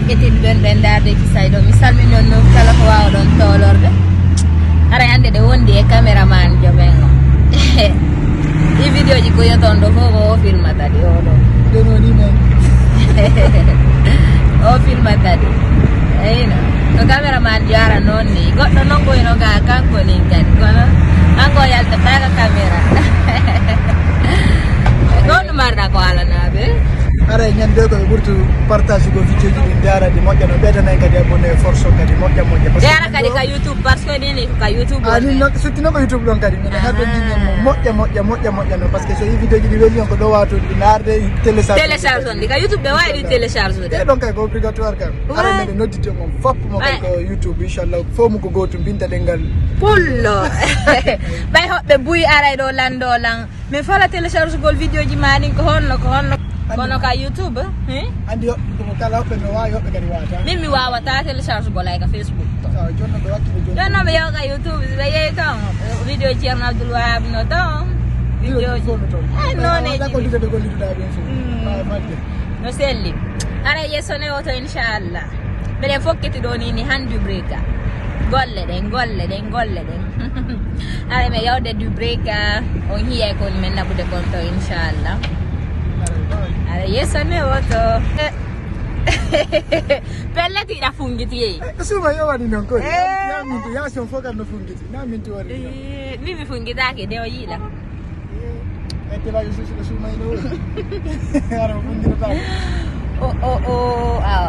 kettidi ɗon ɗen dardeji sayɗo mi salmini on noon kala ko wawa ɗon tolorde ara hande ɗe wondi e caméraman jomen o ɗi vidéo ji ko yoton ɗo fof o filmata ɗi oɗo ɗononi men o filmata ɗi eyino no caméraman jo ara noon ni goɗɗo noon koyno ga kanko nin kadi kono hanko yaltataka caméra gonɗo marɗa ko alanaɓe ara ñande ko ɓe ɓurtu partage go vidéo ji ɗi jarade moƴƴa no ɓeydana kadi abonné force o kadi moƴƴa moƴƴa ara kadi ka youtube par ce que ɗini ka youtube ani surtout noon ko youtube ɗon kadi minen har ɗon jinnen mo moƴƴa no par ce que so yi vidéo ji ɗi weeli on ko ɗo wato ɗi narde télécharge on ɗi ka youtube ɓe wawi ɗi télécharge ude ɗe ɗon kay ko obligatoire kam ara meɗe noddite mon fop mo kay ko youtube inchallah fof mo ko gotum binta ɗengal pullo ɓay hoɓɓe buuyi aray ɗo landolan min fala télécharge gol vidéo ji maɗin ko honno kono ka youtube andi yoɓɓe kala hoɓɓe no wawi hoɓɓe kadi wawata min mi wawata télécharge gol ay ka facebook to jonno ɓe wakkile joni jonno ɓe yew ka youtube ɓe yeeyi ton vidéo ceerno abdoul wahab no ton vidéo ji noneji ko ligade golliduɗa ɓen fof madde no selli ara yessone o to inchallah mbiɗen fokkiti ɗo nini han dubrika golle ɗen ara mi yewde dubrika on hiye kon min naɓude kon to inchallah ara yessone o to pelletiɗa fungiti yeyi suma yo waɗi noon koy yaminto yasion fof kam no fungiti naminti waɗi min mi fungitaki nde o yiiɗa ettewaji susuɗo sumayno woni ara o funginotaki awa